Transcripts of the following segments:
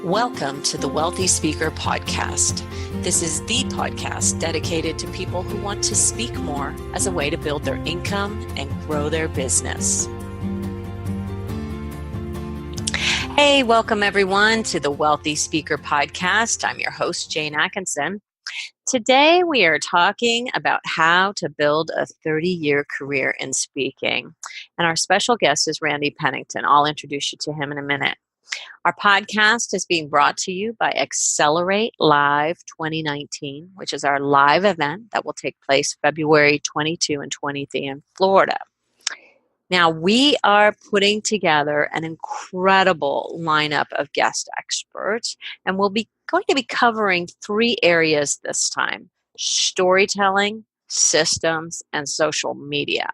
Welcome to the Wealthy Speaker Podcast. This is the podcast dedicated to people who want to speak more as a way to build their income and grow their business. Hey, welcome everyone to the Wealthy Speaker Podcast. I'm your host, Jane Atkinson. Today we are talking about how to build a 30-year career in speaking. And our special guest is Randy Pennington. I'll introduce you to him in a minute. Our podcast is being brought to you by Accelerate Live 2019, which is our live event that will take place February 22 and 23 in Florida. Now, we are putting together an incredible lineup of guest experts, and we'll be going to be covering three areas this time: storytelling, systems, and social media.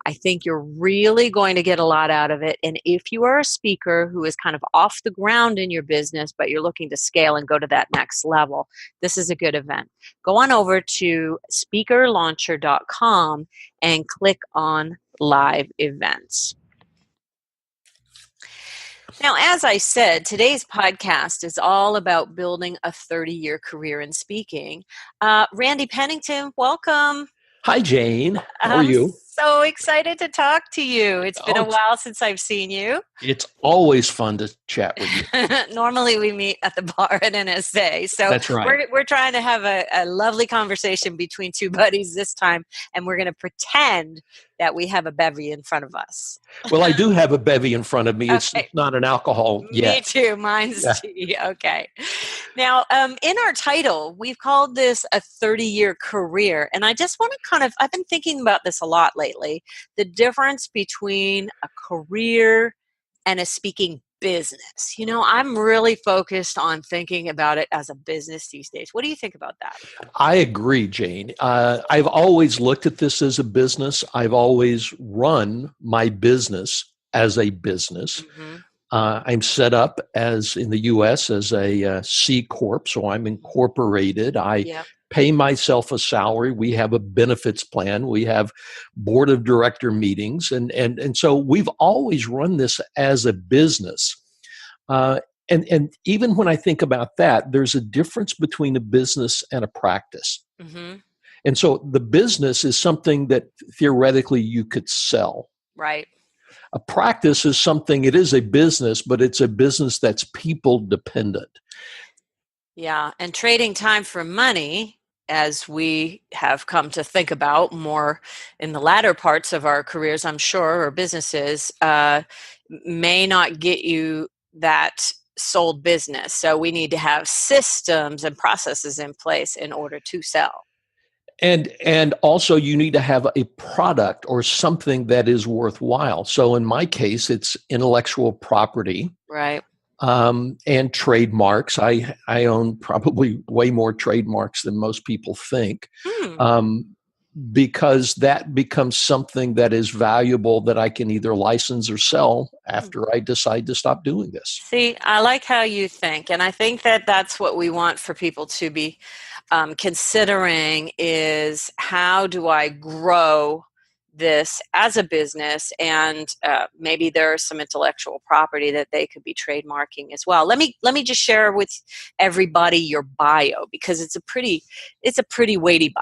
I think you're really going to get a lot out of it. And if you are a speaker who is kind of off the ground in your business, but you're looking to scale and go to that next level, this is a good event. Go on over to speakerlauncher.com and click on live events. Now, as I said, today's podcast is all about building a 30-year career in speaking. Randy Pennington, welcome. Hi, Jane. How are you? So excited to talk to you. It's been a while since I've seen you. It's always fun to chat with you. Normally we meet at the bar at NSA. So that's right. We're trying to have a lovely conversation between two buddies this time, and we're going to pretend that we have a bevy in front of us. Well, I do have a bevy in front of me. It's Okay. not an alcohol yet. Me too. Mine's tea. Okay. Now, in our title, we've called this a 30-year career. And I just want to I've been thinking about this a lot lately, the difference between a career and a speaking business. You know, I'm really focused on thinking about it as a business these days. What do you think about that? I agree, Jane. I've always looked at this as a business. I've always run my business as a business. Mm-hmm. I'm set up as in the U.S. as a C Corp, so I'm incorporated. I pay myself a salary. We have a benefits plan. We have board of director meetings. And so we've always run this as a business. And even when I think about that, there's a difference between a business and a practice. Mm-hmm. And so the business is something that theoretically you could sell. Right. A practice is something, it is a business, but it's a business that's people dependent. Yeah. And trading time for money, as we have come to think about more in the latter parts of our careers, I'm sure, or businesses, may not get you that sold business. So we need to have systems and processes in place in order to sell. And also you need to have a product or something that is worthwhile. So in my case, it's intellectual property. Right. And trademarks. I own probably way more trademarks than most people think, because that becomes something that is valuable that I can either license or sell after I decide to stop doing this. See, I like how you think. And I think that that's what we want for people to be considering is, how do I grow this as a business? And maybe there's some intellectual property that they could be trademarking as well. Let me just share with everybody your bio, because it's a pretty weighty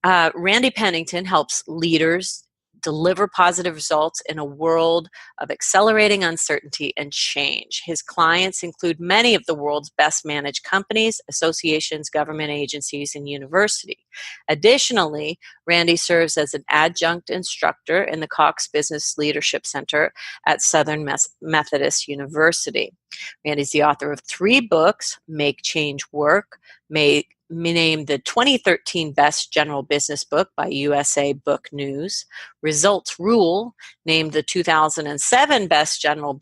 bio. Randy Pennington helps leaders deliver positive results in a world of accelerating uncertainty and change. His clients include many of the world's best managed companies, associations, government agencies, and universities. Additionally, Randy serves as an adjunct instructor in the Cox Business Leadership Center at Southern Methodist University. Randy's the author of 3 books: Make Change Work, named the 2013 Best General Business Book by USA Book News; Results Rule, named the 2007 Best General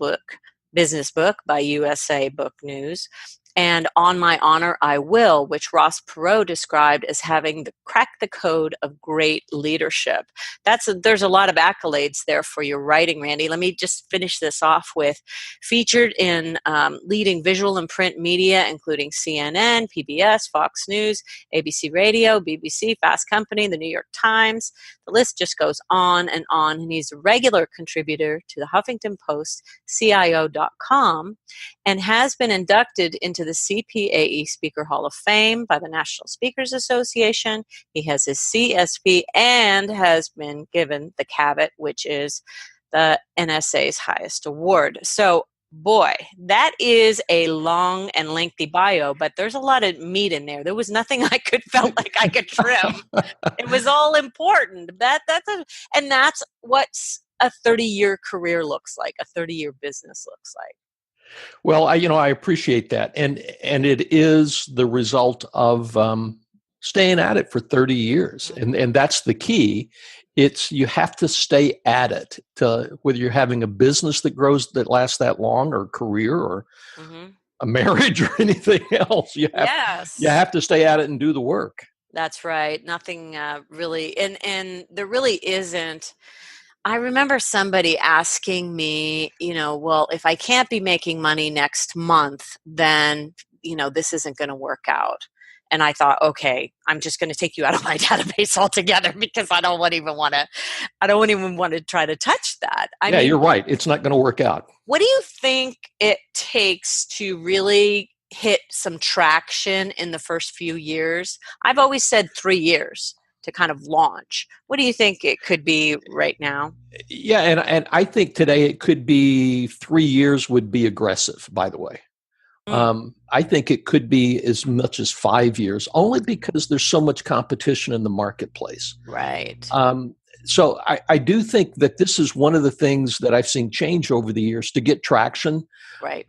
Business Book by USA Book News; and on my honor, I will, which Ross Perot described as having cracked the code of great leadership. There's a lot of accolades there for your writing, Randy. Let me just finish this off with featured in leading visual and print media, including CNN, PBS, Fox News, ABC Radio, BBC, Fast Company, the New York Times. The list just goes on. And he's a regular contributor to the Huffington Post, CIO.com, and has been inducted into the CPAE Speaker Hall of Fame by the National Speakers Association. He has his CSP and has been given the CAVIT, which is the NSA's highest award. So, boy, that is a long and lengthy bio, but there's a lot of meat in there. There was nothing I felt like I could trim. It was all important. And that's what a 30-year career looks like, a 30-year business looks like. Well, I appreciate that, and it is the result of staying at it for 30 years, and that's the key. You have to stay at it to whether you're having a business that lasts that long, or a career, or a marriage, or anything else. You have to stay at it and do the work. That's right. Nothing really, and there really isn't. I remember somebody asking me, well, if I can't be making money next month, then, this isn't going to work out. And I thought, okay, I'm just going to take you out of my database altogether, because I don't even want to try to touch that. I mean, you're right. It's not going to work out. What do you think it takes to really hit some traction in the first few years? I've always said 3 years to kind of launch. What do you think it could be right now? Yeah, and I think today it could be 3 years would be aggressive, by the way. I think it could be as much as 5 years, only because there's so much competition in the marketplace. Right. So I do think that this is one of the things that I've seen change over the years to get traction. Right.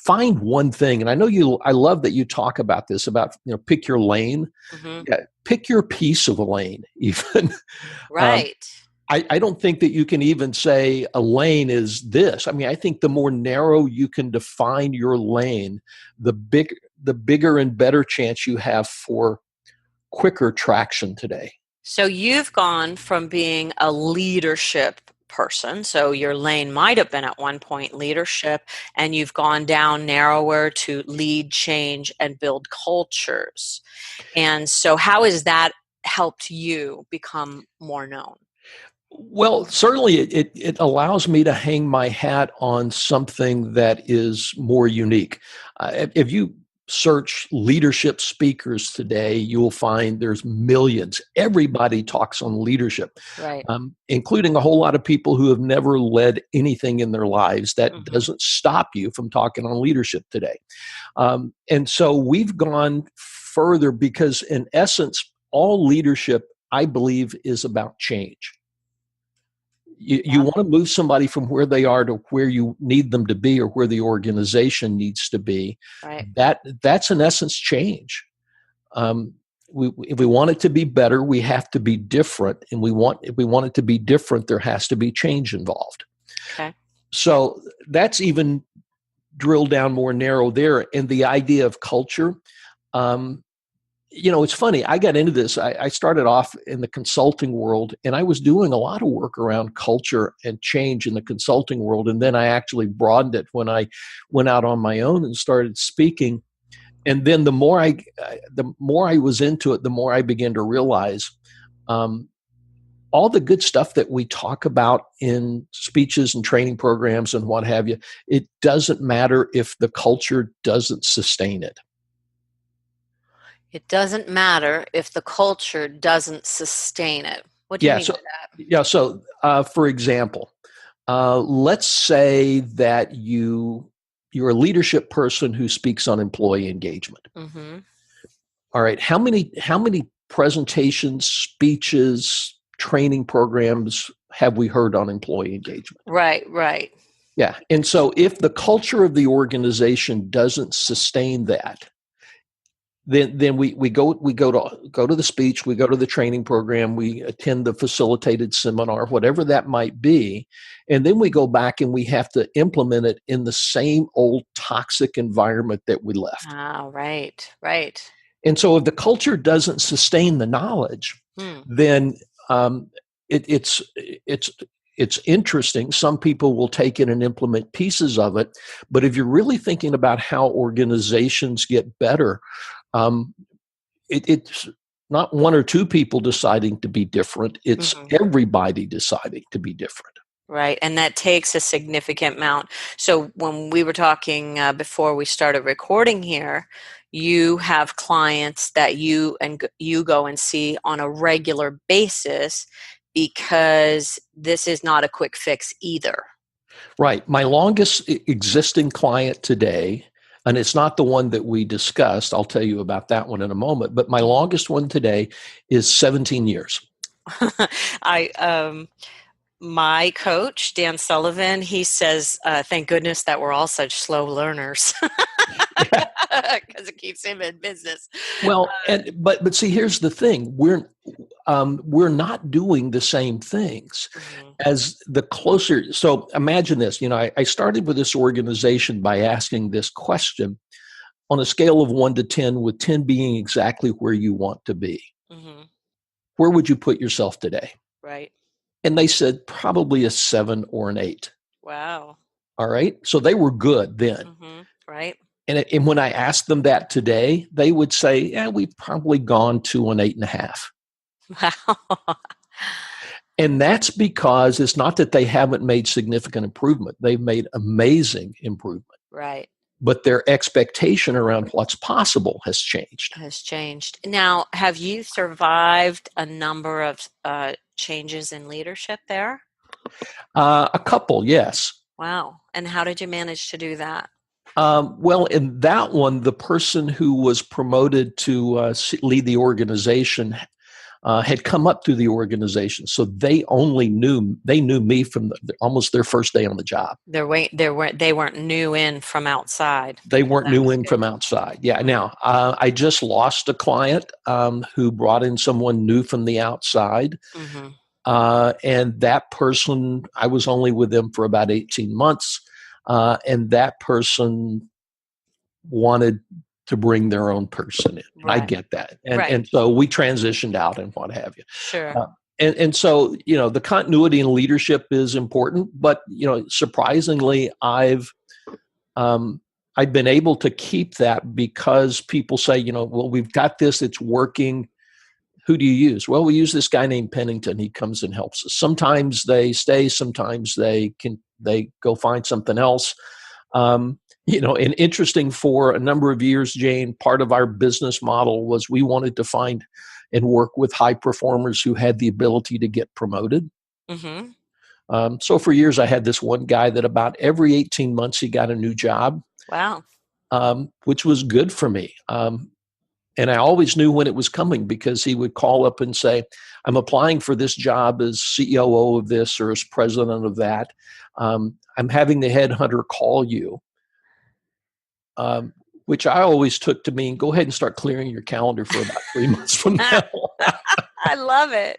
Find one thing, and I love that you talk about this, about pick your lane. Yeah, pick your piece of a lane, even. Right. I don't think that you can even say a lane is this. I mean, I think the more narrow you can define your lane, the bigger and better chance you have for quicker traction today. So you've gone from being a leadership person, so your lane might have been at one point leadership, and you've gone down narrower to lead change and build cultures. And so how has that helped you become more known? Well, certainly it allows me to hang my hat on something that is more unique. If you search leadership speakers today, you'll find there's millions. Everybody talks on leadership, right? Including a whole lot of people who have never led anything in their lives. That doesn't stop you from talking on leadership today. And so we've gone further because, in essence, all leadership, I believe, is about change. You want to move somebody from where they are to where you need them to be, or where the organization needs to be. Right. That's in essence change. If we want it to be better, we have to be different, and if we want it to be different, there has to be change involved. Okay. So that's even drilled down more narrow there. And the idea of culture. It's funny. I got into this. I started off in the consulting world, and I was doing a lot of work around culture and change in the consulting world. And then I actually broadened it when I went out on my own and started speaking. And then the more I was into it, the more I began to realize all the good stuff that we talk about in speeches and training programs and what have you, it doesn't matter if the culture doesn't sustain it. It doesn't matter if the culture doesn't sustain it. What do you mean by that? Yeah. So, for example, let's say that you're a leadership person who speaks on employee engagement. All right. How many presentations, speeches, training programs have we heard on employee engagement? Right. Yeah. And so if the culture of the organization doesn't sustain that, then we go to the speech, we go to the training program, we attend the facilitated seminar, whatever that might be, and then we go back and we have to implement it in the same old toxic environment that we left. Ah, right, right. And so if the culture doesn't sustain the knowledge, Hmm. then um, it's it's interesting. Some people will take it and implement pieces of it, but if you're really thinking about how organizations get better, um, it's not one or two people deciding to be different. It's Hmm. everybody deciding to be different. Right, and that takes a significant amount. So when we were talking before we started recording here, you have clients that you go and see on a regular basis because this is not a quick fix either. Right. My longest existing client today, and it's not the one that we discussed, I'll tell you about that one in a moment, but my longest one today is 17 years. I My coach Dan Sullivan, he says, "Thank goodness that we're all such slow learners," because it keeps him in business. Well, and but see, here's the thing: we're not doing the same things Mhm. as the closer. So imagine this: I started with this organization by asking this question on a scale of 1 to 10, with 10 being exactly where you want to be. Mhm. Where would you put yourself today? Right. And they said probably a 7 or an 8. Wow. All right, so they were good then. Right. And when I asked them that today, they would say, "Yeah, we've probably gone to an 8.5." Wow. And that's because it's not that they haven't made significant improvement. They've made amazing improvement, Right. but their expectation around what's possible has changed. Has changed. Now, have you survived a number of changes in leadership there? A couple, yes. Wow. And how did you manage to do that? Well, in that one, the person who was promoted to lead the organization had come up through the organization, so they knew me from almost their first day on the job. They weren't new in from outside. They weren't That new was in good. from outside. Yeah. Now, I just lost a client who brought in someone new from the outside. Mm-hmm. And that person, I was only with them for about 18 months. And that person wanted to bring their own person in. And I Right. get that. And, Right. and so we transitioned out and what have you. Sure. Uh, and so, the continuity in leadership is important, but, surprisingly, um, I've been able to keep that because people say, well, we've got this, it's working. Who do you use? Well, we use this guy named Pennington. He comes and helps us. Sometimes they stay, sometimes they go find something else. And interesting, for a number of years, Jane, part of our business model was we wanted to find and work with high performers who had the ability to get promoted. Mm-hmm. So for years, I had this one guy that about every 18 months, he got a new job, Wow. which was good for me. And I always knew when it was coming because he would call up and say, "I'm applying for this job as COO of this or as president of that. I'm having the headhunter call you," um, which I always took to mean, go ahead and start clearing your calendar for about 3 months from now. I love it.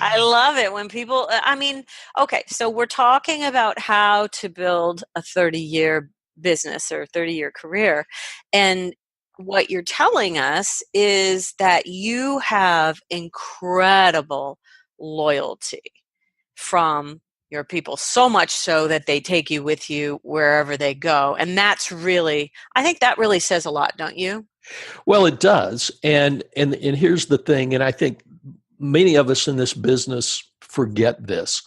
I love it when people, I mean, okay, so we're talking about how to build a 30-year business or 30-year career. And what you're telling us is that you have incredible loyalty from your people, so much so that they take you with you wherever they go. And that's really, I think that really says a lot, don't you? Well, it does. And here's the thing, and I think many of us in this business forget this.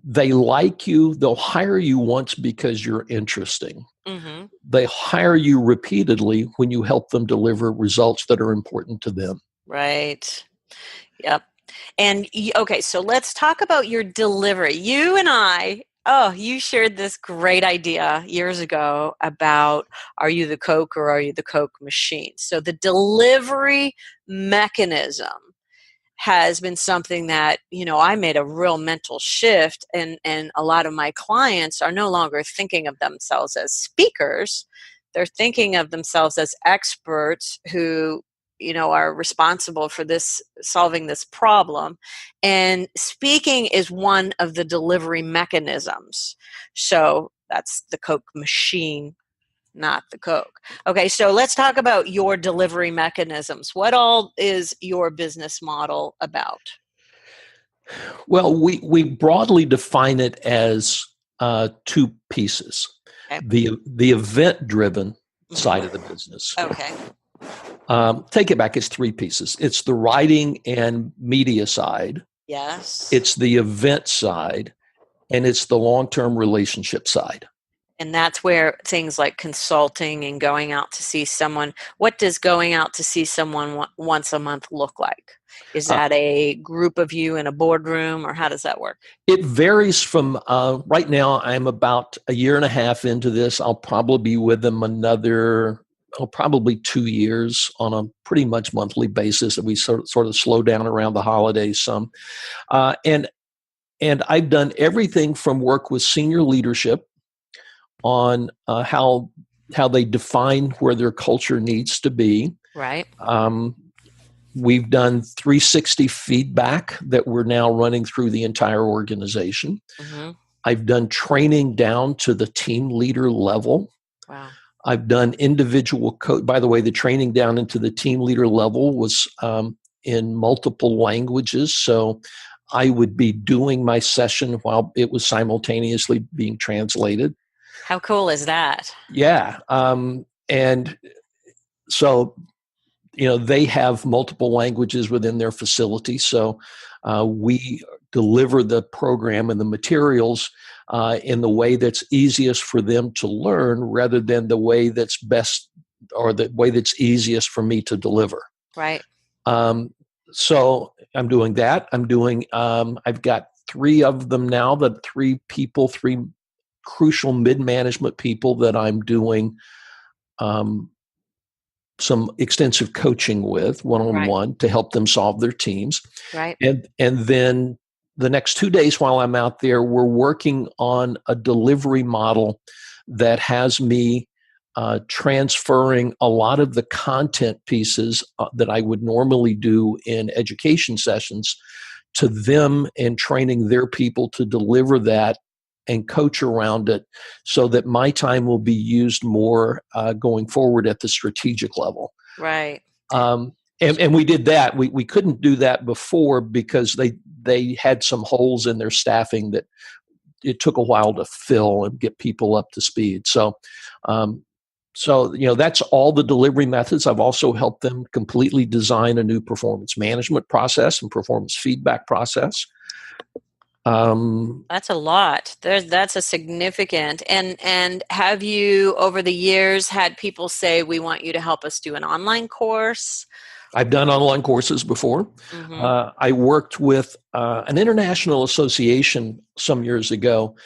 They like you, they'll hire you once because you're interesting. Mm-hmm. They hire you repeatedly when you help them deliver results that are important to them. Right. Yep. And okay, so let's talk about your delivery. You and you shared this great idea years ago about, are you the Coke or are you the Coke machine? So the delivery mechanism has been something that, I made a real mental shift, and a lot of my clients are no longer thinking of themselves as speakers. They're thinking of themselves as experts who, are responsible for this, solving this problem. And speaking is one of the delivery mechanisms. So that's the Coke machine, not the Coke. Okay, so let's talk about your delivery mechanisms. What all is your business model about? Well, we broadly define it as two pieces. Okay. The event driven side Mhm. of the business. Okay. Take it back, it's three pieces. It's the writing and media side, Yes. it's the event side, and it's the long term relationship side. And that's where things like consulting and going out to see someone, what does going out to see someone once a month look like? Is Uh, that a group of you in a boardroom, or how does that work? it varies from right now, I'm about a year and a half into this. I'll probably be with them probably 2 years on a pretty much monthly basis. We sort of slow down around the holidays some. And I've done everything from work with senior leadership on how they define where their culture needs to be. Right. We've done 360 feedback that we're now running through the entire organization. Mm-hmm. I've done training down to the team leader level. Wow. I've done individual coach. By the way, the training down into the team leader level was in multiple languages. So I would be doing my session while it was simultaneously being translated. How cool is that? Yeah. And so, they have multiple languages within their facility. So we deliver the program and the materials in the way that's easiest for them to learn rather than the way that's best or the way that's easiest for me to deliver. Right. So I'm doing that. I've got three of them now, three crucial mid-management people that I'm doing some extensive coaching with Right. one-on-one to help them solve their teams. Right. And then the next 2 days while I'm out there, we're working on a delivery model that has me transferring a lot of the content pieces that I would normally do in education sessions to them and training their people to deliver that and coach around it so that my time will be used more going forward at the strategic level. Right. And we did that. We couldn't do that before because they had some holes in their staffing that it took a while to fill and get people up to speed. So that's all the delivery methods. I've also helped them completely design a new performance management process and performance feedback process. That's a lot. That's a significant. And have you over the years had people say, we want you to help us do an online course? I've done online courses before. Mm-hmm. I worked with an international association some years ago,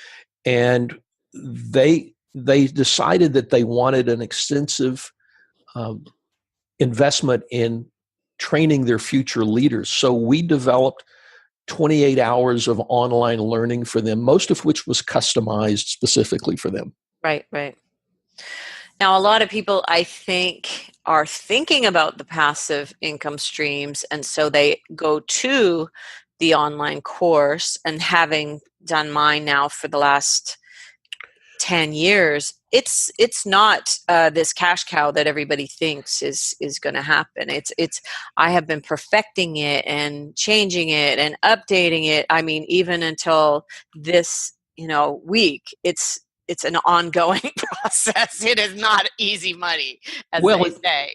and they decided that they wanted an extensive investment in training their future leaders. So we developed 28 hours of online learning for them, most of which was customized specifically for them. Right, right. Now, a lot of people, I think, are thinking about the passive income streams, and so they go to the online course. And having done mine now for the last 10 years, it's not this cash cow that everybody thinks is going to happen. It's I have been perfecting it and changing it and updating it. I mean, even until this week, it's an ongoing process. It is not easy money, as Well, they say.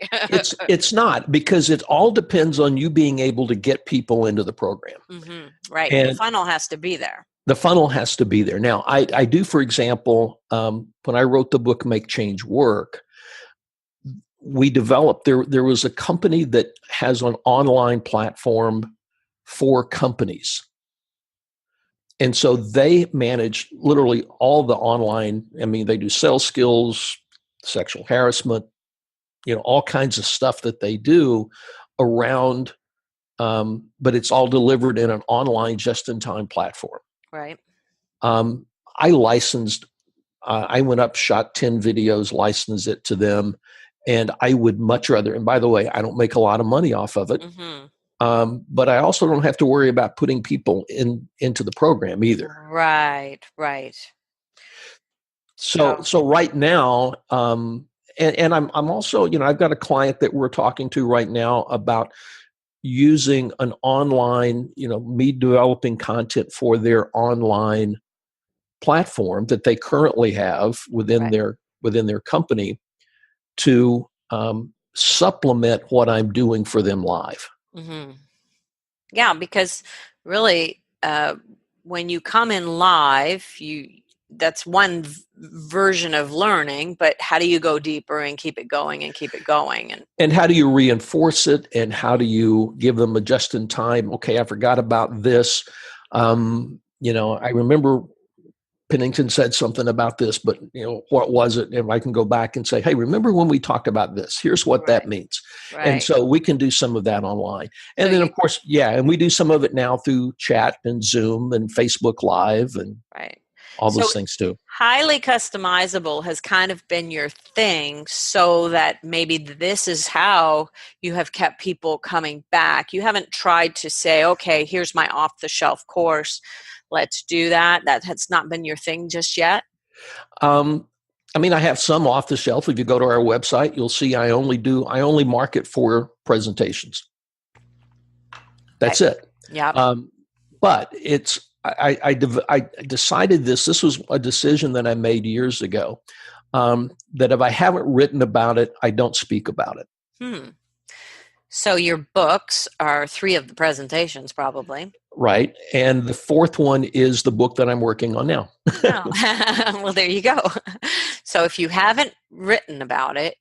it's not, because it all depends on you being able to get people into the program. Mm-hmm. Right. The And funnel has to be there. the funnel has to be there. Now, I do, for example, when I wrote the book Make Change Work, we developed there was a company that has an online platform for companies. And so they manage literally all the online. I mean, they do sales skills, sexual harassment, all kinds of stuff that they do around, but it's all delivered in an online just-in-time platform. Right. Um, I licensed I went up, shot 10 videos, licensed it to them. And I would much rather, and by the way, I don't make a lot of money off of it. Mm-hmm. But I also don't have to worry about putting people into the program either. Right, right. So right now, and I'm also, I've got a client that we're talking to right now about using an online, me developing content for their online platform that they currently have within Right. their company to supplement what I'm doing for them live. Mm-hmm. Yeah, because really, when you come in live, that's one version of learning, but how do you go deeper and keep it going and keep it going? And how do you reinforce it? And how do you give them a just in time? Okay, I forgot about this. I remember Pennington said something about this, but what was it? And I can go back and say, hey, remember when we talked about this? Here's what that Right, means. And right. so we can do some of that online. So And then, of course, and we do some of it now through chat and Zoom and Facebook Live and right. all So those things too. highly customizable has kind of been your thing, so that maybe this is how you have kept people coming back. You haven't tried to say, okay, here's my off the shelf course, let's do that. That has not been your thing just yet. I have some off the shelf. If you go to our website, you'll see I only market for presentations. That's it. Yeah. But I decided this was a decision that I made years ago, that if I haven't written about it, I don't speak about it. So your books are 3 of the presentations, probably. Right. And the 4th one is the book that I'm working on now. Oh. Well, there you go. So if you haven't written about it,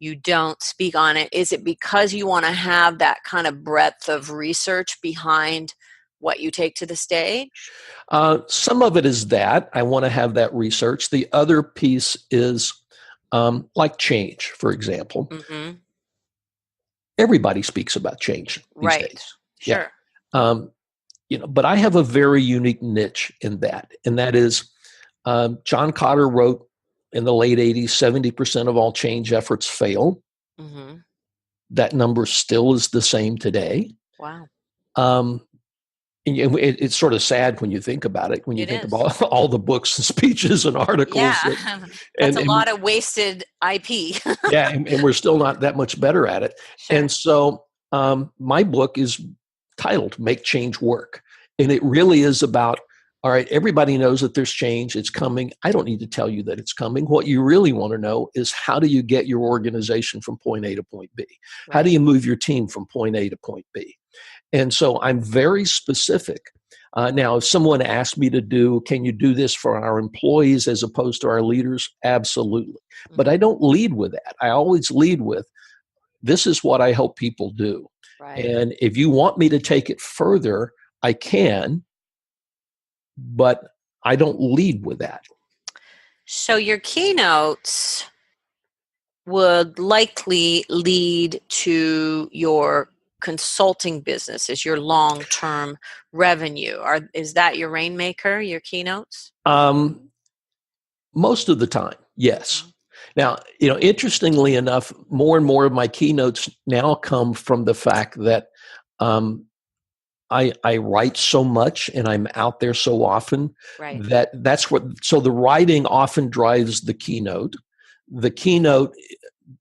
you don't speak on it. Is it because you want to have that kind of breadth of research behind what you take to the stage? Some of it is that I want to have that research. The other piece is like change, for example. Mm-hmm. Everybody speaks about change these Right. days. Sure. Yeah. But I have a very unique niche in that, and that is John Cotter wrote in the late 80s, 70% of all change efforts fail. Mm-hmm. That number still is the same today. Wow. It's sort of sad when you think about it, when you It think is. about all the books and speeches and articles. Yeah. That's a lot of wasted IP. Yeah, and we're still not that much better at it. Sure. And so my book is titled Make Change Work. And it really is about, all right, everybody knows that there's change. It's coming. I don't need to tell you that it's coming. What you really want to know is, how do you get your organization from point A to point B? Right. How do you move your team from point A to point B? And so I'm very specific. Now, if someone asked me to do, can you do this for our employees as opposed to our leaders? Absolutely. Mm-hmm. But I don't lead with that. I always lead with, this is what I help people do. Right. And if you want me to take it further, I can, but I don't lead with that. So your keynotes would likely lead to your consulting business as your long-term revenue. Is that your rainmaker, your keynotes? Most of the time, yes. Now, interestingly enough, more and more of my keynotes now come from the fact that I write so much and I'm out there so often, right, so the writing often drives the keynote. The keynote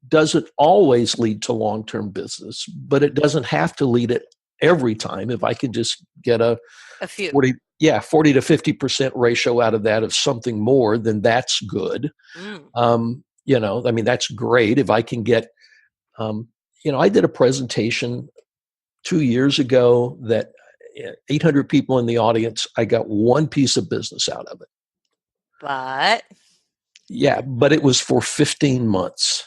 doesn't always lead to long-term business, but it doesn't have to lead it every time. If I can just get a few 40 to 50% ratio out of that of something more, then that's good. That's great. If I can get, I did a presentation 2 years ago that 800 people in the audience, I got one piece of business out of it. But it was for 15 months.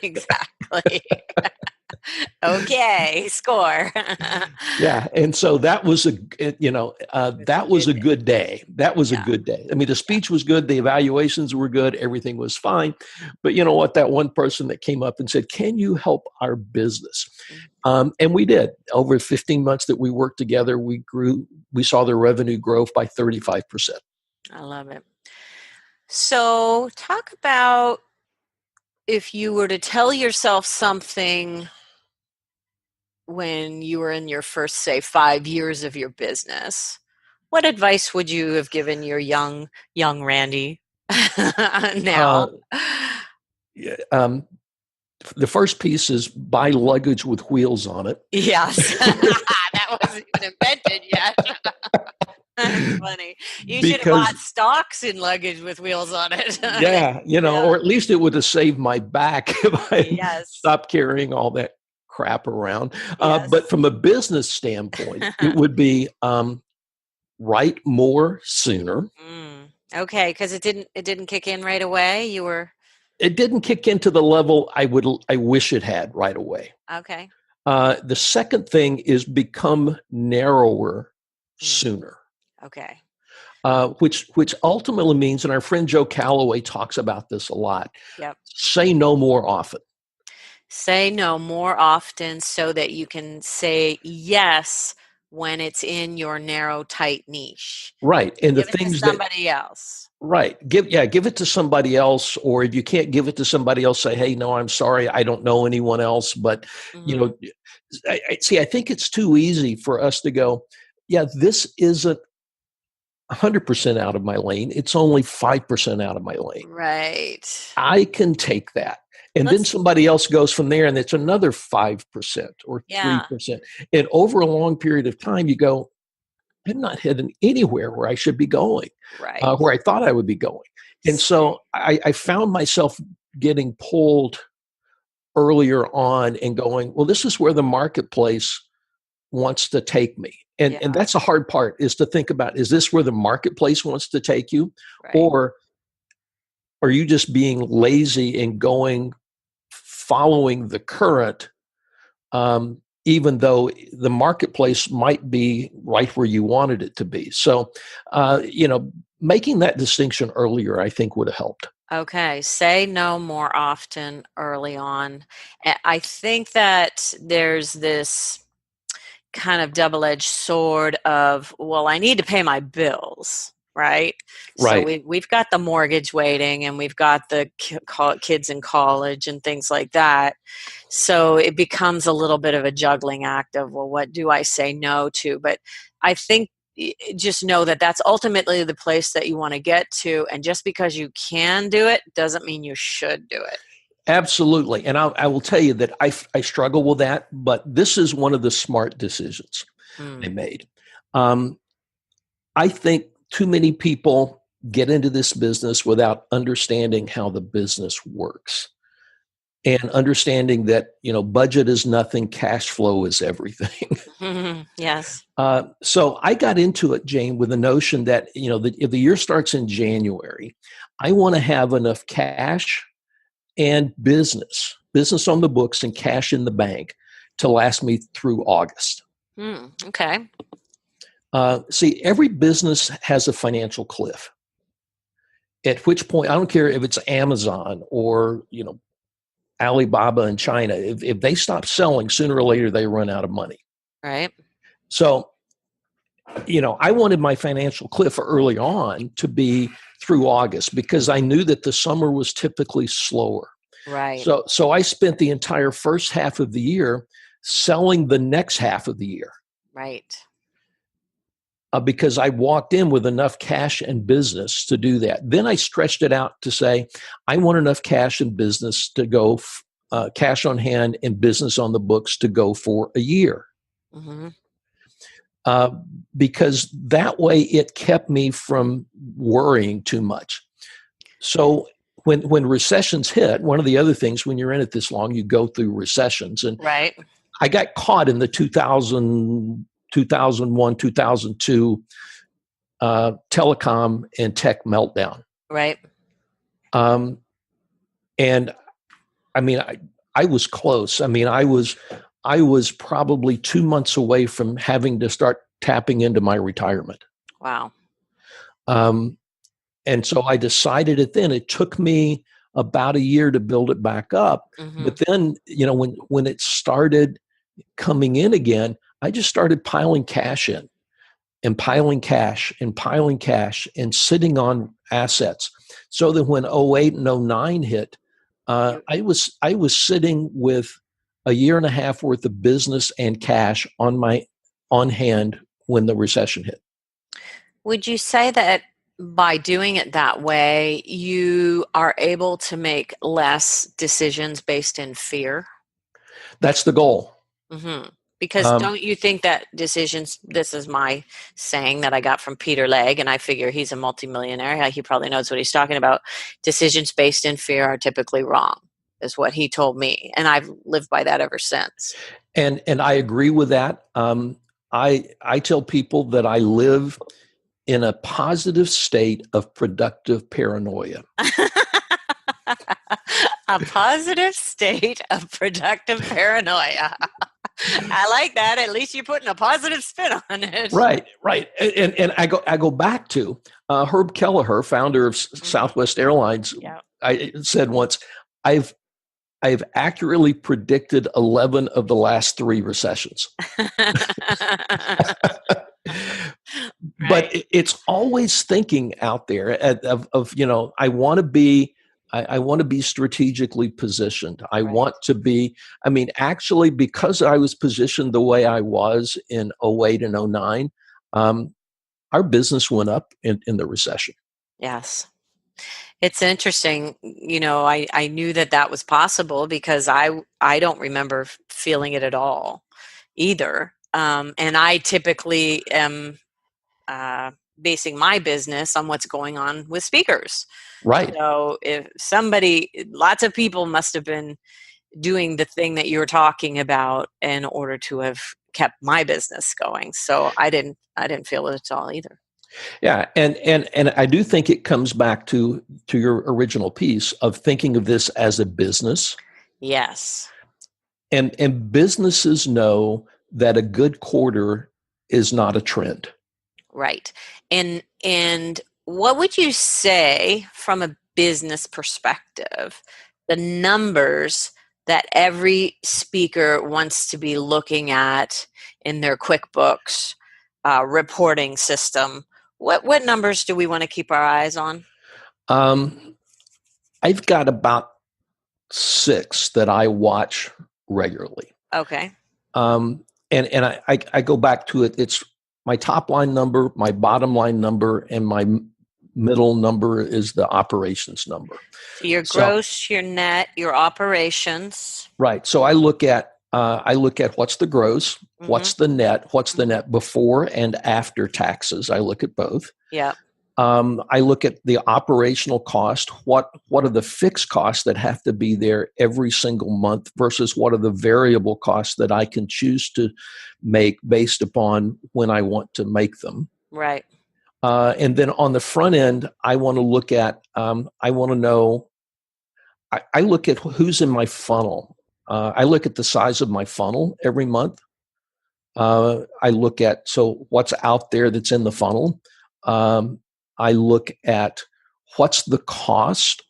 Exactly. Okay, score. Yeah, and so that was a good day. That was a good day. I mean, the speech was good, the evaluations were good, everything was fine. But you know what? That one person that came up and said, "Can you help our business?" And we did. Over 15 months that we worked together, we saw their revenue grow by 35%. I love it. So, talk about if you were to tell yourself something when you were in your first, say, 5 years of your business, what advice would you have given your young Randy now? Uh, yeah, the first piece is buy luggage with wheels on it. Yes, that wasn't even invented yet. That's funny. You should have bought Because stocks in luggage with wheels on it. yeah, Yeah. or at least it would have saved my back if I Yes. stopped carrying all that crap around. But Yes. from a business standpoint, it would be write more sooner. Okay, because it didn't kick in right away. You were It didn't kick into the level I wish it had right away. okay. The second thing is become narrower Mm, sooner. okay. Which ultimately means, and our friend Joe Calloway talks about this a lot, Yep. say no more often. Say no more often so that you can say yes when it's in your narrow, tight niche. Right. And the Give it to things that, somebody else. right, give it to somebody else, or if you can't give it to somebody else, say, hey, no, I'm sorry, I don't know anyone else. But, you Hmm. know, I think it's too easy for us to go, yeah, this isn't 100% out of my lane. It's only 5% out of my lane. Right. I can take that. And then Let's, somebody else goes from there and it's another 5% or yeah, 3%. And over a long period of time, you go, I'm not heading anywhere where I should be going, right. where I thought I would be going. And so I found myself getting pulled earlier on and going, well, this is where the marketplace wants to take me. And Yeah, that's a hard part, is to think about, is this where the marketplace wants to take you? right. Or are you just being lazy and going following the current, even though the marketplace might be right where you wanted it to be? So, making that distinction earlier, I think, would have helped. Okay, say no more often early on. I think that there's this kind of double-edged sword of, well, I need to pay my bills, right? So Right. we've got the mortgage waiting, and we've got the kids in college and things like that. So it becomes a little bit of a juggling act of, well, what do I say no to? But I think just know that that's ultimately the place that you want to get to, and just because you can do it doesn't mean you should do it. Absolutely. And I will tell you that I struggle with that, but this is one of the smart decisions I Hmm. made. Um, I think too many people get into this business without understanding how the business works and understanding that, budget is nothing, cash flow is everything. Yes. So I got into it, Jane, with the notion that, if the year starts in January, I want to have enough cash and business on the books and cash in the bank to last me through August. Okay. See, every business has a financial cliff. At which point, I don't care if it's Amazon or Alibaba in China. If they stop selling, sooner or later they run out of money. Right. So, I wanted my financial cliff early on to be through August because I knew that the summer was typically slower. Right. So I spent the entire first half of the year selling the next half of the year, Right. because I walked in with enough cash and business to do that. Then I stretched it out to say, I want enough cash and business to go, cash on hand and business on the books to go for a year. Hmm. Uh, because that way it kept me from worrying too much. So when recessions hit, one of the other things, when you're in it this long, you go through recessions. And Right. I got caught in the 2001, 2002 telecom and tech meltdown. Right. Um, and I mean, I was close. I mean, I was probably 2 months away from having to start tapping into my retirement. Wow. Um, and so I decided it then. It took me about a year to build it back up. Hmm. But then, when it started coming in again, I just started piling cash in. and piling cash and sitting on assets. So that when '08 and '09 hit, I was sitting with a year and a half worth of business and cash on hand when the recession hit. Would you say that by doing it that way, you are able to make less decisions based in fear? That's the goal. Mm-hmm. Because don't you think that decisions, this is my saying that I got from Peter Legg, and I figure he's a multimillionaire. He probably knows what he's talking about. Decisions based in fear are typically wrong, is what he told me. And I've lived by that ever since. And I agree with that. I tell people that I live in a positive state of productive paranoia. A positive state of productive paranoia. I like that. At least you're putting a positive spin on it. Right. And I go back to Herb Kelleher, founder of Southwest Airlines. Yeah. I said once, I've accurately predicted 11 of the last 3 recessions. But it's always thinking out there of I want to be. I want to be strategically positioned. I want to be, actually, because I was positioned the way I was in '08 and '09, our business went up in the recession. Yes. It's interesting. I knew that was possible because I don't remember feeling it at all either. And I typically am basing my business on what's going on with speakers. Right. So if lots of people must have been doing the thing that you were talking about in order to have kept my business going. So I didn't feel it at all either. Yeah, and I do think it comes back to your original piece of thinking of this as a business. Yes. And businesses know that a good quarter is not a trend. Right. And what would you say from a business perspective, the numbers that every speaker wants to be looking at in their QuickBooks reporting system? What numbers do we want to keep our eyes on? I've got about 6 that I watch regularly. Okay. And I go back to it. It's my top line number, my bottom line number, and my middle number is the operations number. So your gross, your net, your operations. Right. So I look at what's the gross, what's the net before and after taxes. I look at both. Yeah. I look at the operational cost. What are the fixed costs that have to be there every single month versus what are the variable costs that I can choose to make based upon when I want to make them. Right. And then on the front end, I want to look at. I want to know. I look at who's in my funnel. I look at the size of my funnel every month. I look at what's out there that's in the funnel. I look at what's the cost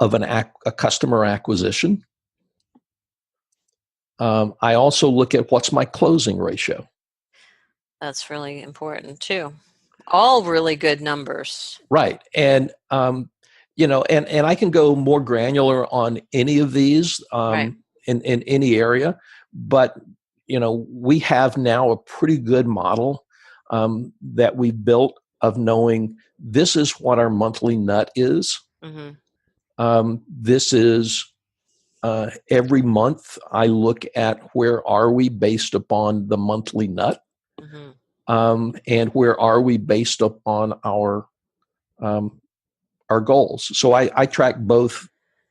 of a customer acquisition. I also look at what's my closing ratio. That's really important too. All really good numbers. Right. And, and I can go more granular on any of these in any area, but, we have now a pretty good model that we built of knowing this is what our monthly nut is. Mm-hmm. This is every month I look at where are we based upon the monthly nut, and where are we based upon our goals. So I track both.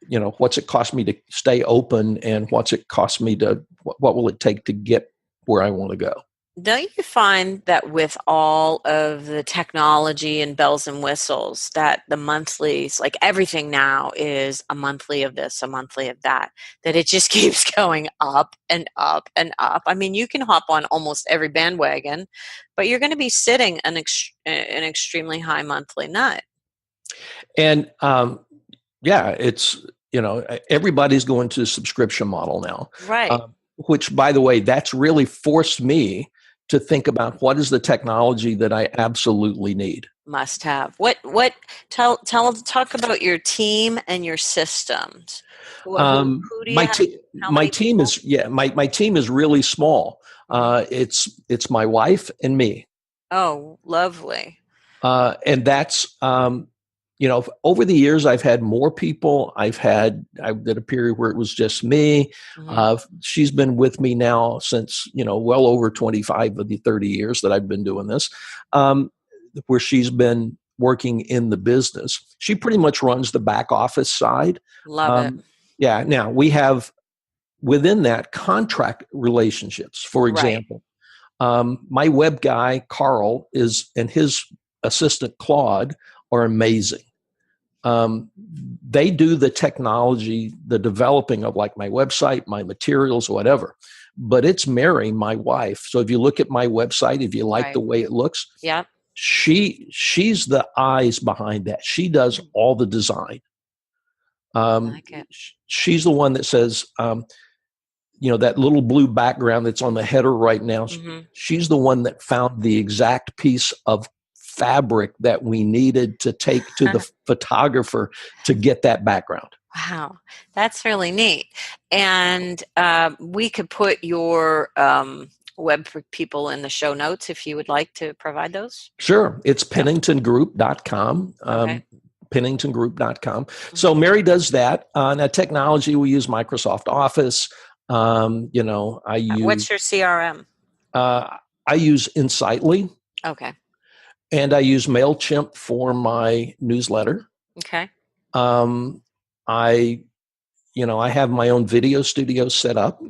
What's it cost me to stay open, and what's it cost me what will it take to get where I want to go. Don't you find that with all of the technology and bells and whistles that the monthlies, like everything now is a monthly of this, a monthly of that it just keeps going up and up and up? I mean, you can hop on almost every bandwagon, but you're going to be sitting an extremely high monthly nut. And it's, everybody's going to a subscription model now. Right. Which, by the way, that's really forced me to think about what is the technology that I absolutely need. Must have. Talk about your team and your systems. Who do you have? How My many team people? is my team is really small. It's my wife and me. Oh, lovely. And that's over the years I've had more people. I did a period where it was just me. Mm-hmm. She's been with me now since well over 25 of the 30 years that I've been doing this, where she's been working in the business. She pretty much runs the back office side. Love it. Yeah. Now we have within that contract relationships. For Right. example, my web guy Carl and his assistant Claude are amazing. They do the technology, the developing of like my website, my materials, whatever. But it's Mary, my wife. So if you look at my website, if you like the Right. way it looks, Yeah. she's the eyes behind that. She does all the design. I like it. She's the one that says, that little blue background that's on the header right now. Mm-hmm. She's the one that found the exact piece of fabric that we needed to take to the photographer to get that background. Wow, that's really neat. And we could put your web for people in the show notes if you would like to provide those. Sure. It's Yep. penningtongroup.com. Okay. Penningtongroup.com. Mm-hmm. So Mary does that. Now, technology, we use Microsoft Office. I What's use your CRM? I use Insightly, Okay. and I use MailChimp for my newsletter. Okay. I have my own video studio set up.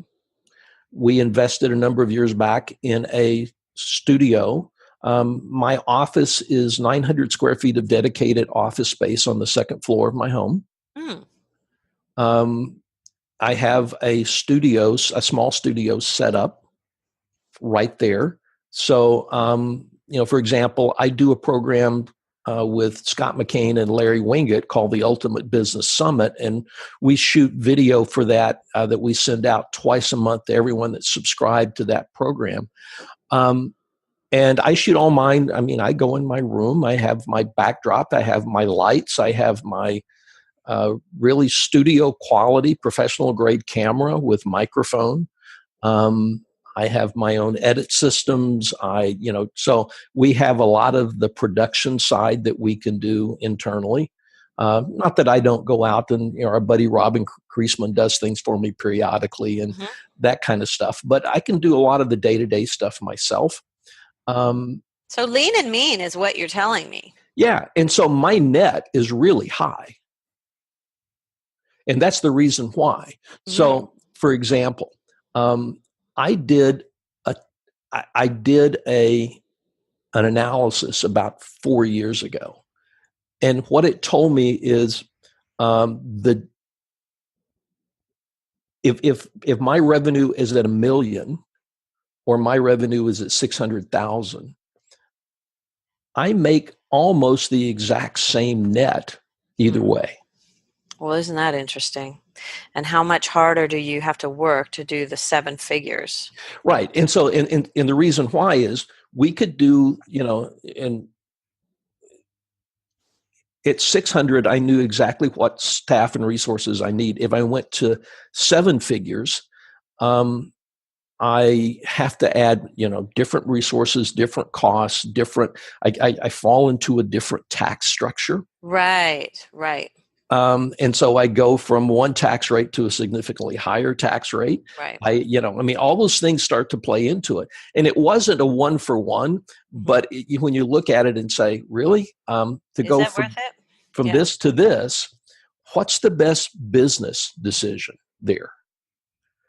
We invested a number of years back in a studio. My office is 900 square feet of dedicated office space on the second floor of my home. Mm. I have a small studio set up right there. So, for example, I do a program with Scott McCain and Larry Winget called the Ultimate Business Summit, and we shoot video for that we send out twice a month to everyone that's subscribed to that program. And I shoot all mine. I mean, I go in my room, I have my backdrop, I have my lights, I have my really studio quality, professional grade camera with microphone. I have my own edit systems. So we have a lot of the production side that we can do internally. Not that I don't go out and our buddy Robin Kreisman does things for me periodically and that kind of stuff. But I can do a lot of the day-to-day stuff myself. So lean and mean is what you're telling me. Yeah, and so my net is really high. And that's the reason why. So, for example, I did an analysis about 4 years ago, and what it told me is if my revenue is at $1 million or my revenue is at 600,000, I make almost the exact same net either way. Well, isn't that interesting? And how much harder do you have to work to do the 7 figures? Right. And so, and the reason why is we could do, and at 600, I knew exactly what staff and resources I need. If I went to 7 figures, I have to add, different resources, different costs, I fall into a different tax structure. Right. And so I go from one tax rate to a significantly higher tax rate. Right. All those things start to play into it. And it wasn't a 1-for-1, but when you look at it and say, really, to go from this to this, what's the best business decision there?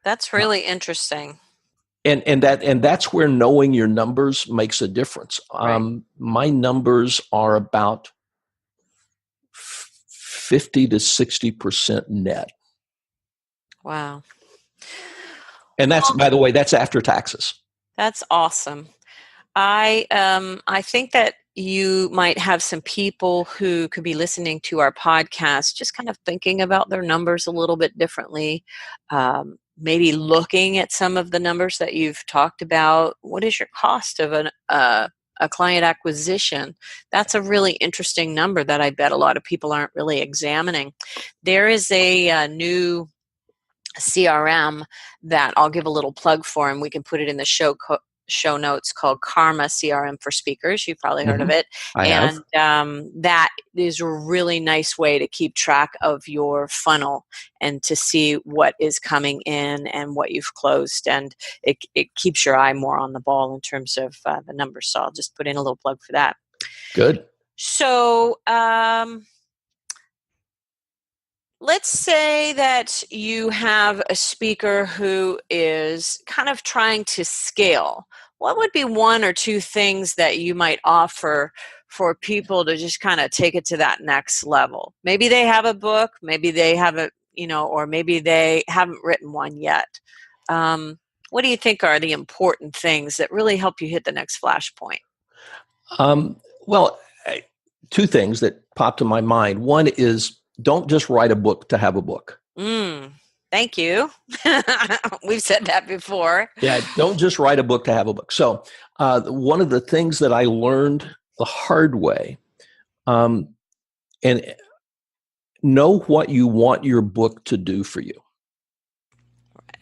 That's really interesting. And that's where knowing your numbers makes a difference. Right. My numbers are about 50 to 60% net. Wow. And that's, by the way, that's after taxes. That's awesome. I think that you might have some people who could be listening to our podcast, just kind of thinking about their numbers a little bit differently. maybe looking at some of the numbers that you've talked about. What is your cost of a client acquisition? That's a really interesting number that I bet a lot of people aren't really examining. There is a new CRM that I'll give a little plug for, and we can put it in the show notes, called Karma CRM for Speakers. You've probably heard of it. I have. And that is a really nice way to keep track of your funnel and to see what is coming in and what you've closed. And it keeps your eye more on the ball in terms of the numbers. So I'll just put in a little plug for that. Good. So, let's say that you have a speaker who is kind of trying to scale. What would be one or two things that you might offer for people to just kind of take it to that next level? Maybe they have a book, maybe they haven't, or maybe they haven't written one yet. What do you think are the important things that really help you hit the next flashpoint? Well, two things that popped to my mind. One is, don't just write a book to have a book. Thank you. We've said that before. Yeah, don't just write a book to have a book. So one of the things that I learned the hard way, and know what you want your book to do for you.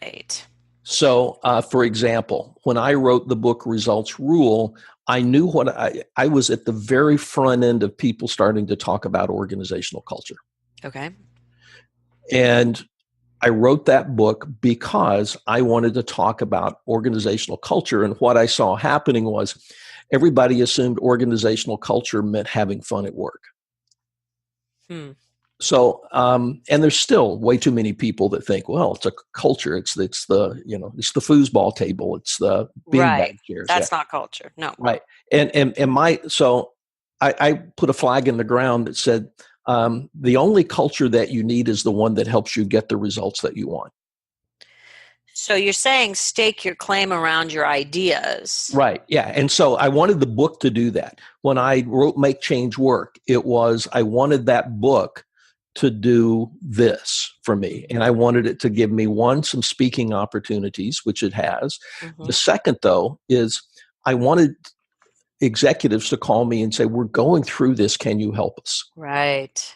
Right. So, for example, when I wrote the book Results Rule, I knew what I was at the very front end of people starting to talk about organizational culture. Okay. And I wrote that book because I wanted to talk about organizational culture. And what I saw happening was everybody assumed organizational culture meant having fun at work. So, and there's still way too many people that think, well, it's a culture. It's the foosball table. It's the beanbag chairs. That's not culture. No. Right. So I put a flag in the ground that said, the only culture that you need is the one that helps you get the results that you want. So you're saying stake your claim around your ideas. Right. Yeah. And so I wanted the book to do that. When I wrote Make Change Work, I wanted that book to do this for me. And I wanted it to give me, one, some speaking opportunities, which it has. The second, though, is I wanted executives to call me and say, we're going through this. Can you help us? Right.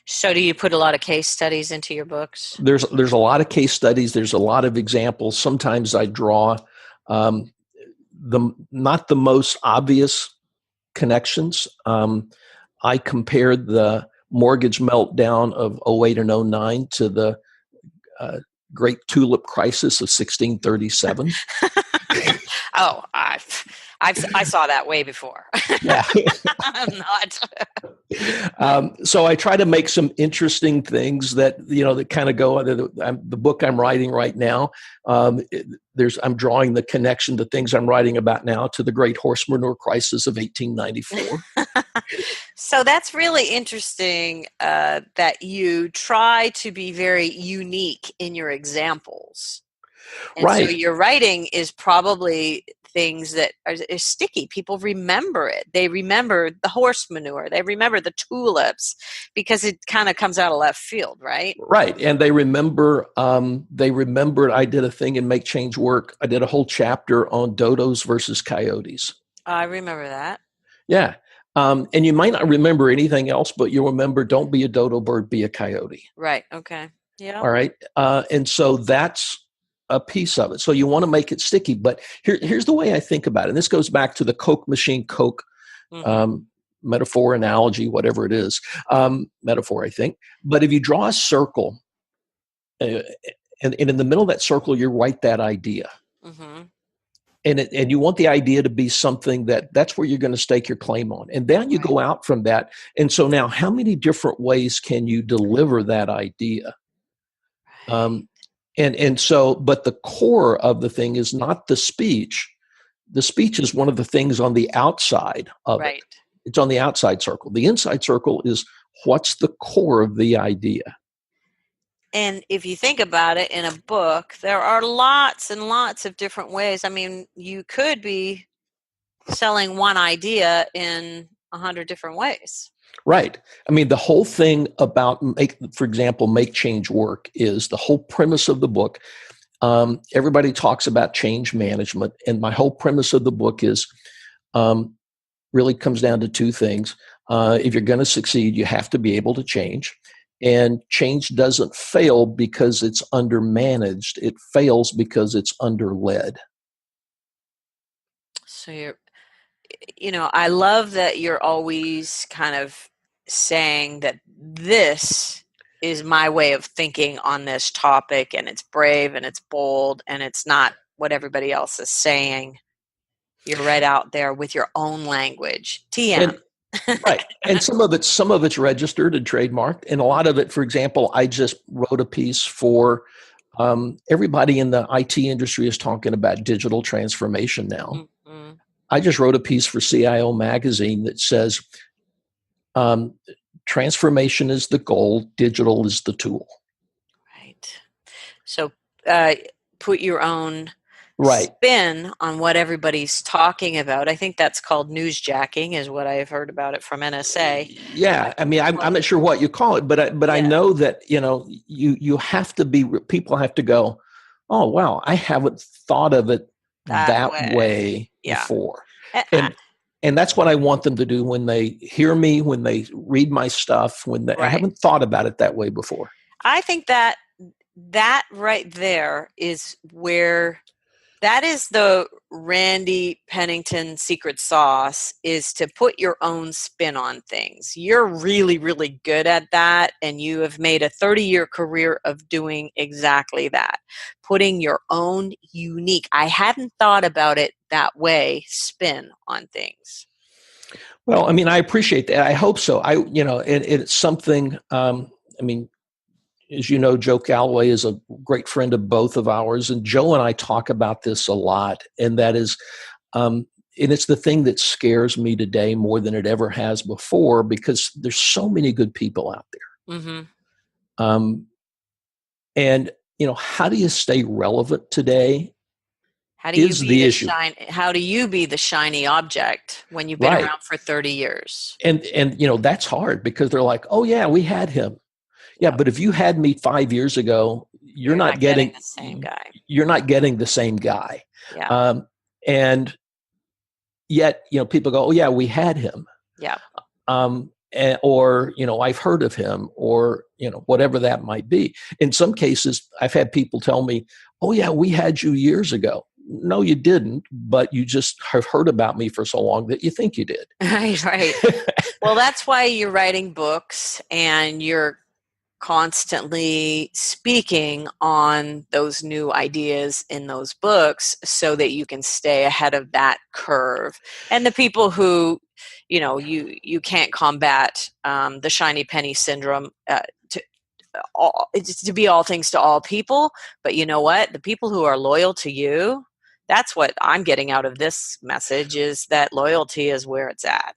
So do you put a lot of case studies into your books? There's a lot of case studies. There's a lot of examples. Sometimes I draw not the most obvious connections. I compared the mortgage meltdown of 08 and 09 to the Great Tulip Crisis of 1637. Oh, I saw that way before. Yeah. I'm not. So I try to make some interesting things that kind of go. The book I'm writing right now, I'm drawing the connection to things I'm writing about now to the Great Horse Manure Crisis of 1894. So that's really interesting that you try to be very unique in your examples. And right. So your writing is probably things that are sticky. People remember it. They remember the horse manure. They remember the tulips because it kind of comes out of left field, right? Right. And they remembered I did a thing in Make Change Work. I did a whole chapter on dodos versus coyotes. I remember that. Yeah. And you might not remember anything else, but you'll remember, don't be a dodo bird, be a coyote. Right. Okay. Yeah. All right. And so that's a piece of it. So you want to make it sticky. But here's the way I think about it. And this goes back to the Coke machine, Coke metaphor, analogy, whatever it is, metaphor, I think. But if you draw a circle, and in the middle of that circle, you write that idea. And you want the idea to be something that's where you're going to stake your claim on. And then you go out from that. And so now, how many different ways can you deliver that idea? And so, but the core of the thing is not the speech. The speech is one of the things on the outside of it. It's on the outside circle. The inside circle is what's the core of the idea. And if you think about it, in a book, there are lots and lots of different ways. I mean, you could be selling one idea in 100 different ways. Right. I mean, the whole thing about, for example, Make Change Work is the whole premise of the book Everybody talks about change management. And my whole premise of the book is really comes down to two things. If you're going to succeed, you have to be able to change. And change doesn't fail because it's undermanaged. It fails because it's underled. So I love that you're always kind of saying that this is my way of thinking on this topic, and it's brave and it's bold and it's not what everybody else is saying. You're right out there with your own language. TM. Right. And some of it's registered and trademarked. And a lot of it, for example, I just wrote a piece for everybody in the IT industry is talking about digital transformation now. Mm-hmm. I just wrote a piece for CIO Magazine that says transformation is the goal, digital is the tool. Right. So put your own right. spin on what everybody's talking about. I think that's called newsjacking, is what I've heard about it from NSA. Yeah, I mean, I'm not sure what you call it, but I know that you have to be. People have to go, oh wow, I haven't thought of it that way before, and that's what I want them to do when they hear me, when they read my stuff, I haven't thought about it that way before. I think that right there is where. That is the Randy Pennington secret sauce, is to put your own spin on things. You're really, really good at that, and you have made a 30-year career of doing exactly that. Putting your own unique, I hadn't thought about it that way, spin on things. Well, I mean, I appreciate that. I hope so. It's something, as you know, Joe Calloway is a great friend of both of ours, and Joe and I talk about this a lot. And that is, and it's the thing that scares me today more than it ever has before, because there's so many good people out there. Mm-hmm. And how do you stay relevant today? How do you be how do you be the shiny object when you've been around for 30 years? And that's hard, because they're like, oh yeah, we had him. Yeah, but if you had me 5 years ago, you're not getting the same guy. You're not getting the same guy. Yeah. And yet, people go, oh yeah, we had him. Yeah. Or I've heard of him, or whatever that might be. In some cases, I've had people tell me, oh yeah, we had you years ago. No, you didn't, but you just have heard about me for so long that you think you did. Right. Well, that's why you're writing books, and you're constantly speaking on those new ideas in those books, so that you can stay ahead of that curve. And the people who, you can't combat the shiny penny syndrome to be all things to all people. But you know what? The people who are loyal to you, that's what I'm getting out of this message, is that loyalty is where it's at.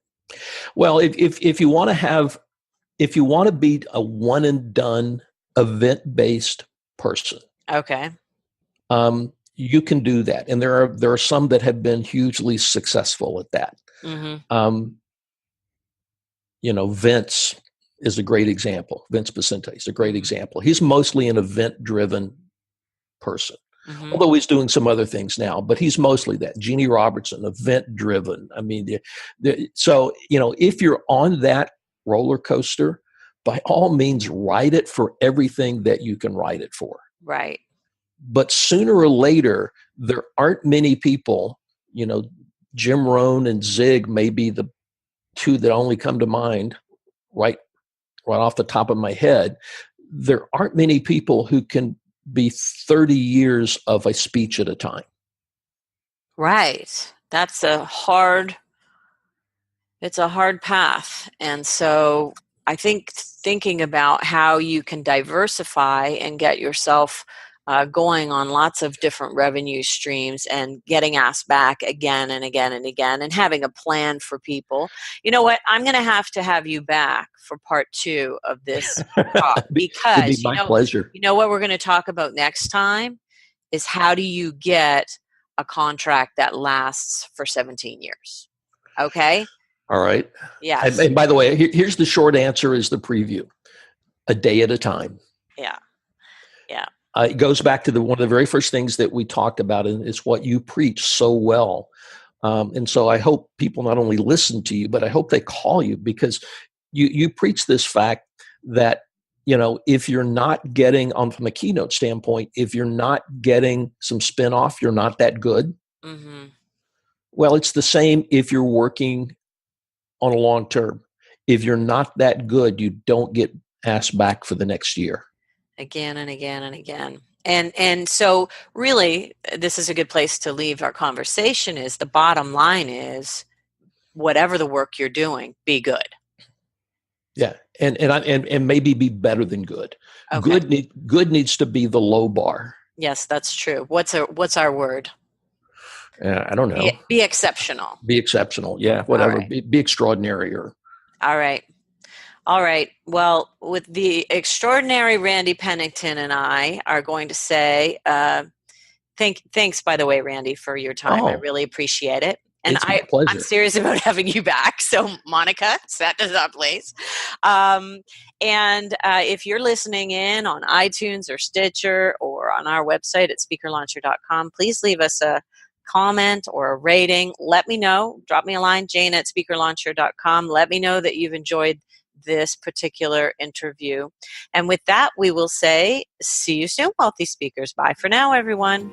Well, if you want to be a one and done event-based person, okay, you can do that, and there are some that have been hugely successful at that. Mm-hmm. Vince is a great example. Vince Vicente is a great example. He's mostly an event-driven person. Mm-hmm. Although he's doing some other things now, but he's mostly that. Jeannie Robertson, event-driven. I mean, so if you're on that roller coaster, by all means, ride it for everything that you can ride it for. Right. But sooner or later, there aren't many people, Jim Rohn and Zig may be the two that only come to mind right off the top of my head. There aren't many people who can be 30 years of a speech at a time. Right. It's a hard path. And so I think thinking about how you can diversify and get yourself going on lots of different revenue streams, and getting asked back again and again and again, and having a plan for people. You know what? I'm going to have you back for part 2 of this talk, because it'd be my pleasure. You know what we're going to talk about next time is, how do you get a contract that lasts for 17 years? Okay. All right. Yeah. And by the way, here's the short answer, is the preview: a day at a time. Yeah. Yeah. It goes back to one of the very first things that we talked about, and it's what you preach so well. And so I hope people not only listen to you, but I hope they call you, because you preach this fact that, if you're not getting from a keynote standpoint, if you're not getting some spinoff, you're not that good. Mm-hmm. Well, it's the same if you're working on a long term. If you're not that good, you don't get asked back for the next year. Again and again and again. And so really, this is a good place to leave our conversation. Is the bottom line is, whatever the work you're doing, be good. Yeah, and maybe be better than good. Okay. Good needs to be the low bar. Yes, that's true. What's our word? I don't know. Be exceptional. Be exceptional. Yeah, whatever. Right. Be extraordinary. All right. Well, with the extraordinary Randy Pennington and I are going to say, thanks, by the way, Randy, for your time. I really appreciate it. And it's my pleasure. I'm serious about having you back. So, Monica, set us up, please. And if you're listening in on iTunes or Stitcher or on our website at speakerlauncher.com, please leave us a comment or a rating. Let me know. Drop me a line, jane@speakerlauncher.com. Let me know that you've enjoyed this particular interview. And with that, we will say, see you soon, Wealthy Speakers. Bye for now, everyone.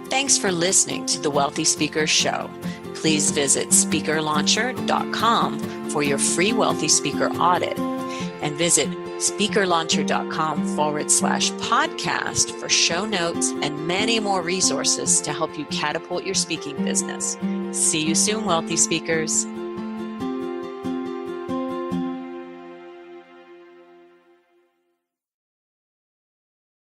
Thanks for listening to the Wealthy Speakers Show. Please visit speakerlauncher.com for your free Wealthy Speaker audit, and visit speakerlauncher.com/podcast for show notes and many more resources to help you catapult your speaking business. See you soon, Wealthy Speakers.